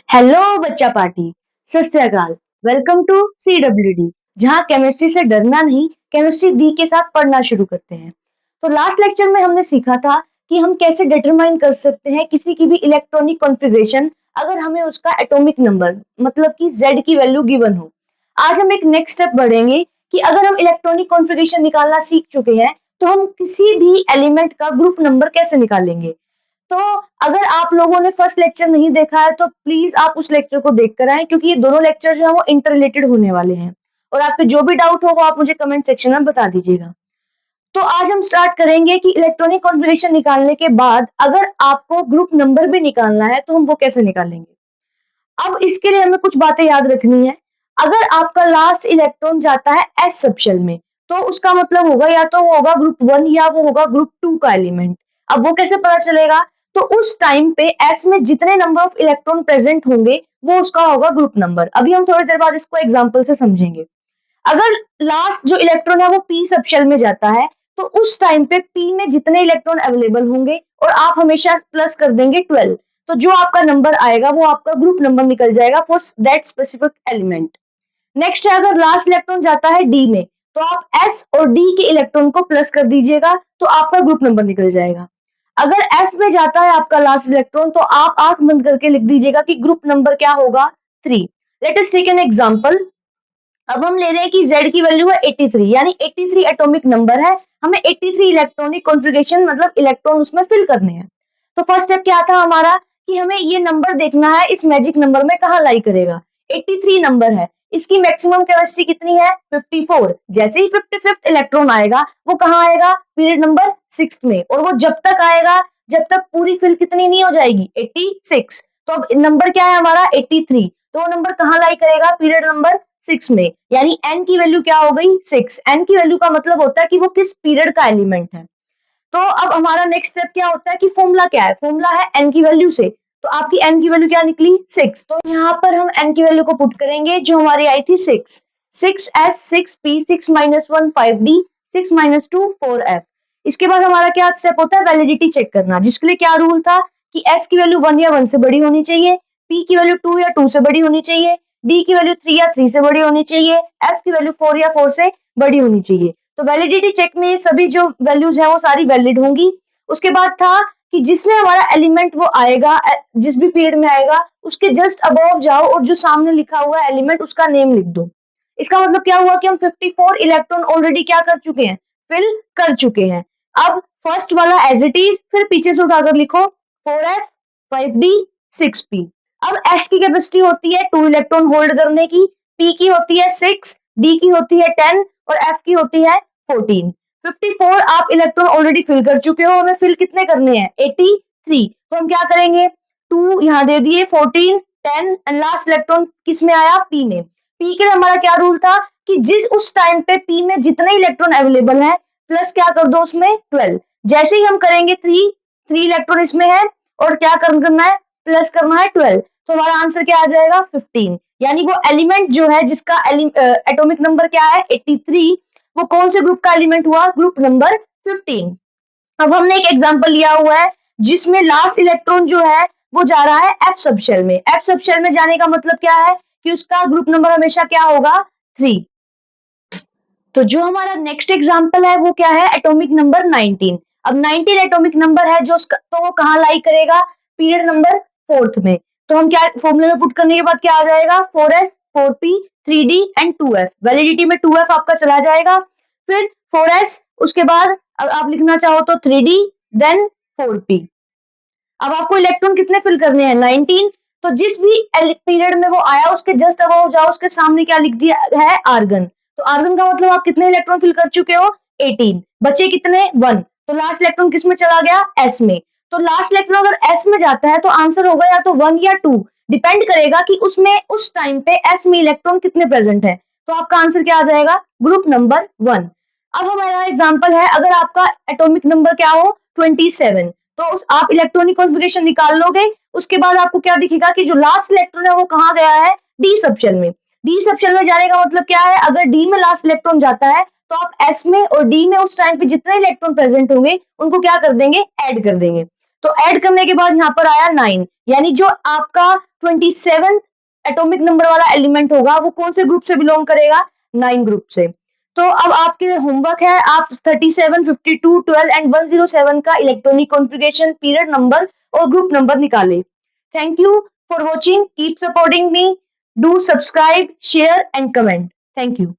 Hello बच्चा party. सत श्री अकाल। वेलकम टू CWD, जहाँ केमिस्ट्री से डरना नहीं, केमिस्ट्री डी के साथ पढ़ना शुरू करते हैं। तो लास्ट लेक्चर में हमने सीखा था कि हम कैसे डिटरमाइन कर सकते हैं किसी की भी इलेक्ट्रॉनिक कॉन्फ़िगरेशन अगर हमें उसका एटॉमिक नंबर मतलब कि Z की वैल्यू गिवन हो। आज हम एक नेक्स्ट स्टेप बढ़ेंगे कि अगर हम इलेक्ट्रॉनिक कॉन्फ़िगरेशन निकालना सीख चुके हैं तो हम किसी भी एलिमेंट का ग्रुप नंबर कैसे निकालेंगे। तो अगर आप लोगों ने फर्स्ट लेक्चर नहीं देखा है तो प्लीज आप उस लेक्चर को देख कर आए, क्योंकि ये दोनों लेक्चर जो है वो इंटर रिलेटेड होने वाले हैं। और आपके जो भी डाउट हो वो आप मुझे कमेंट सेक्शन में बता दीजिएगा। तो आज हम स्टार्ट करेंगे कि इलेक्ट्रॉनिक कॉन्फ़िगरेशन निकालने के बाद अगर आपको ग्रुप नंबर भी निकालना है तो हम वो कैसे निकालेंगे। अब इसके लिए हमें कुछ बातें याद रखनी है। अगर आपका लास्ट इलेक्ट्रॉन जाता है एस सबशेल में तो उसका मतलब होगा या तो वो होगा ग्रुप 1 या वो होगा ग्रुप 2 का एलिमेंट। अब वो कैसे पता चलेगा, तो उस टाइम पे एस में जितने नंबर ऑफ इलेक्ट्रॉन प्रेजेंट होंगे वो उसका होगा ग्रुप नंबर। अभी हम थोड़ी देर बाद इसको एग्जांपल से समझेंगे। अगर लास्ट जो इलेक्ट्रॉन है वो पी सबशेल में जाता है तो उस टाइम पे पी में जितने इलेक्ट्रॉन अवेलेबल होंगे और आप हमेशा प्लस कर देंगे 12, तो जो आपका नंबर आएगा वो आपका ग्रुप नंबर निकल जाएगा for that specific element. Next है, अगर लास्ट इलेक्ट्रॉन जाता है डी में तो आप एस और डी के इलेक्ट्रॉन को प्लस कर दीजिएगा तो आपका ग्रुप नंबर निकल जाएगा। अगर एफ में जाता है आपका लास्ट इलेक्ट्रॉन तो आप आंख बंद करके लिख दीजिएगा कि ग्रुप नंबर क्या होगा 3। Let us take an example. अब हम ले रहे हैं कि Z की वैल्यू है 83, यानी 83 एटॉमिक नंबर है। हमें 83 इलेक्ट्रॉनिक कॉन्फ़िगरेशन मतलब इलेक्ट्रॉन उसमें फिल करने हैं। तो फर्स्ट स्टेप क्या था हमारा कि हमें ये नंबर देखना है इस मैजिक नंबर में कहाँ लाई करेगा। 83 नंबर है, इसकी मैक्सिमम केमिस्ट्री कितनी है 54। जैसे ही 55th इलेक्ट्रॉन आएगा वो कहाँ आएगा पीरियड नंबर 6 में, और वो जब तक आएगा जब तक पूरी फिल कितनी नहीं हो जाएगी 86। तो अब नंबर क्या है हमारा 83, तो वो नंबर कहाँ लाई करेगा पीरियड नंबर 6 में, यानी n की वैल्यू क्या हो गई 6। n की वैल्यू का मतलब होता है कि वो किस पीरियड का एलिमेंट है। तो अब हमारा नेक्स्ट स्टेप क्या होता है कि फॉर्मूला क्या है, फॉर्मूला है n की वैल्यू से। तो आपकी n की वैल्यू क्या निकली 6, तो यहाँ पर हम n की वैल्यू को पुट करेंगे जो हमारी आई थी 6। 6s 6p 6 - 1 5d 6 - 2 4f। इसके बाद हमारा क्या स्टेप होता है वैलिडिटी चेक करना, जिसके लिए क्या रूल था कि s की वैल्यू 1 या 1 से बड़ी होनी चाहिए, p की वैल्यू 2 या 2 से बड़ी होनी चाहिए, d की वैल्यू 3 या 3 से बड़ी होनी चाहिए, f की वैल्यू 4 या 4 से बड़ी होनी चाहिए। तो वैलिडिटी चेक में सभी जो वैल्यूज है वो सारी वैलिड होंगी। उसके बाद था कि जिसमें हमारा एलिमेंट वो आएगा जिस भी पीरियड में आएगा उसके जस्ट अबव जाओ और जो सामने लिखा हुआ है एलिमेंट उसका नेम लिख दो। इसका मतलब क्या हुआ कि हम 54 इलेक्ट्रॉन ऑलरेडी क्या कर चुके हैं फिल कर चुके हैं। अब फर्स्ट वाला एज इट इज, फिर पीछे से उठाकर लिखो 4f 5d 6p। अब s की कैपेसिटी होती है 2 इलेक्ट्रॉन होल्ड करने की, p की होती है 6, d की होती है 10 और f की होती है 14। 54 आप इलेक्ट्रॉन ऑलरेडी फिल कर चुके हो, हमें फिल कितने करने हैं 83। तो हम क्या करेंगे 2 यहाँ दे दिए 14 10 एंड लास्ट इलेक्ट्रॉन किस में आया p में। p के लिए हमारा क्या रूल था कि जिस उस टाइम पे p में जितने इलेक्ट्रॉन अवेलेबल है प्लस क्या कर दो उसमें 12। जैसे ही हम करेंगे 3 इलेक्ट्रॉन इसमें है और क्या करना है प्लस करना है 12, तो हमारा आंसर क्या आ जाएगा 15। यानी वो एलिमेंट जो है जिसका एटॉमिक नंबर क्या है 83, वो कौन से ग्रुप का एलिमेंट हुआ ग्रुप नंबर 15। अब हमने एक एग्जांपल लिया हुआ है जिसमें लास्ट इलेक्ट्रॉन जो है वो जा रहा है एफ सबशेल में। एफ सबशेल में जाने का मतलब क्या है कि उसका ग्रुप नंबर हमेशा क्या होगा 3। तो जो हमारा नेक्स्ट एग्जांपल है वो क्या है एटॉमिक नंबर 19। अब 19 एटॉमिक नंबर है जो तो वो कहाँ लाई करेगा पीरियड नंबर 4th में। तो हम क्या फॉर्मूले में पुट करने के बाद क्या आ जाएगा 4s 4p 3d and 2f। Validity में 2f आपका चला जाएगा, फिर 4s उसके बाद आप लिखना चाहो तो 3d देन 4p। अब आपको इलेक्ट्रॉन कितने फिल करने हैं 19। तो जिस भी पीरियड में वो आया उसके जस्ट अबव जाओ, उसके सामने क्या लिख दिया है आर्गन। तो आर्गन का मतलब आप कितने इलेक्ट्रॉन फिल कर चुके हो 18, बचे कितने 1। तो लास्ट इलेक्ट्रॉन किस में चला गया एस में। तो लास्ट इलेक्ट्रॉन अगर एस में जाता है तो आंसर होगा या तो 1 या 2, डिपेंड करेगा कि उसमें उस टाइम पे एस में इलेक्ट्रॉन कितने प्रेजेंट है। तो आपका आंसर क्या आ जाएगा ग्रुप नंबर 1। अब हमारा एग्जांपल है अगर आपका एटॉमिक नंबर क्या हो 27, तो आप इलेक्ट्रॉनिक कॉन्फ़िगरेशन निकाल लोगे। उसके बाद आपको क्या दिखेगा कि जो लास्ट इलेक्ट्रॉन है वो कहाँ गया है डी सबशेल में। डी सबशेल में जाने का मतलब क्या है, अगर डी में लास्ट इलेक्ट्रॉन जाता है तो आप एस में और डी में उस टाइम पे जितने इलेक्ट्रॉन प्रेजेंट होंगे उनको क्या कर देंगे ऐड कर देंगे। तो ऐड करने के बाद यहाँ पर आया 9, यानी जो आपका 27 एटॉमिक नंबर वाला एलिमेंट होगा वो कौन से ग्रुप से बिलोंग करेगा? 9 ग्रुप से। तो अब आपके होमवर्क है, आप 37, 52, 12 एंड 107 का इलेक्ट्रॉनिक कॉन्फ़िगरेशन, पीरियड नंबर और ग्रुप नंबर निकालें। Thank you for watching, keep supporting me, do subscribe, share and comment. Thank you.